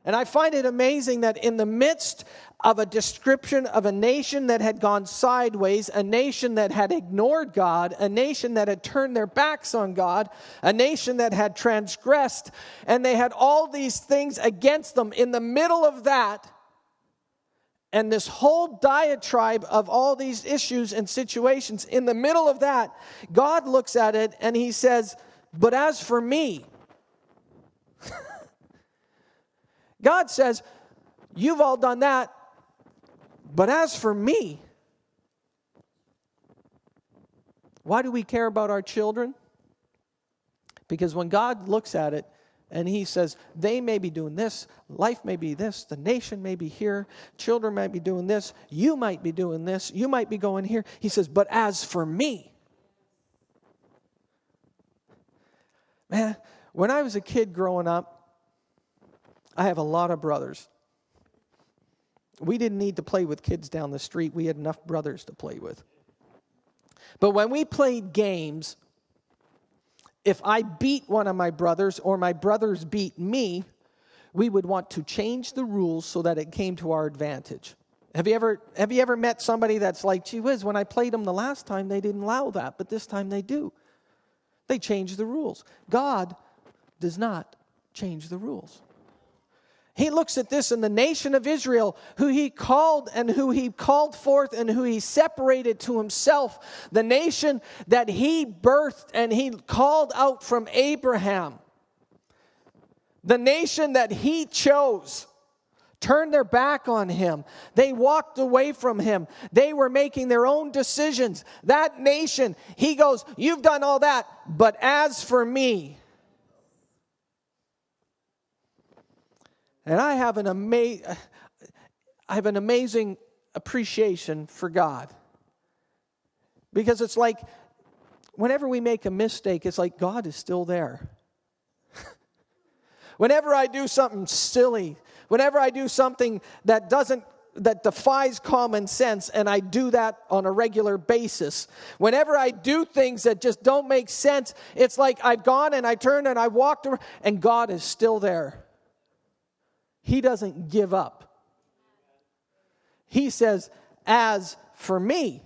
And I find it amazing that in the midst of a description of a nation that had gone sideways, a nation that had ignored God, a nation that had turned their backs on God, a nation that had transgressed, and they had all these things against them, in the middle of that, and this whole diatribe of all these issues and situations, in the middle of that, God looks at it and he says, but as for me, God says, you've all done that, but as for me, why do we care about our children? Because when God looks at it and he says, they may be doing this, life may be this, the nation may be here, children might be doing this, you might be doing this, you might be going here. He says, but as for me, man, when I was a kid growing up, I have a lot of brothers. We didn't need to play with kids down the street. We had enough brothers to play with. But when we played games, if I beat one of my brothers or my brothers beat me, we would want to change the rules so that it came to our advantage. Have you ever met somebody that's like, gee whiz, when I played them the last time, they didn't allow that, but this time they do. They change the rules. God does not change the rules. He looks at this in the nation of Israel, who he called and who he called forth and who he separated to himself. The nation that he birthed and he called out from Abraham. The nation that he chose turned their back on him. They walked away from him. They were making their own decisions. That nation, he goes, you've done all that, but as for me, and I have an amazing appreciation for God. Because it's like, whenever we make a mistake, it's like God is still there. Whenever I do something silly, whenever I do something that defies common sense, and I do that on a regular basis, whenever I do things that just don't make sense, it's like I've gone and I turned and I walked around, and God is still there. He doesn't give up. He says, as for me,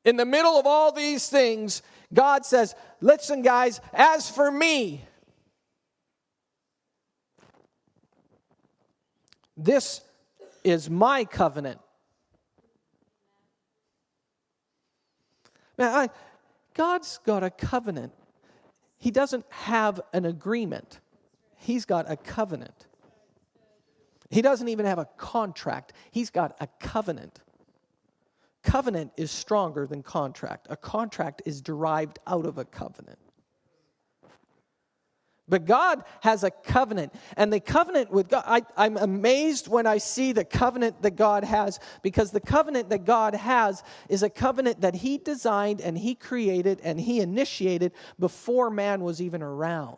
in the middle of all these things, God says, listen guys, as for me, this is my covenant. Man, God's got a covenant. He doesn't have an agreement. He's got a covenant. He doesn't even have a contract. He's got a covenant. Covenant is stronger than contract. A contract is derived out of a covenant. But God has a covenant. And the covenant with God, I'm amazed when I see the covenant that God has, because the covenant that God has is a covenant that he designed and he created and he initiated before man was even around.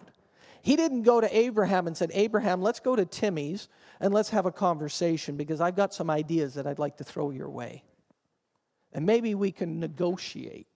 He didn't go to Abraham and said, Abraham, let's go to Timmy's and let's have a conversation because I've got some ideas that I'd like to throw your way. And maybe we can negotiate.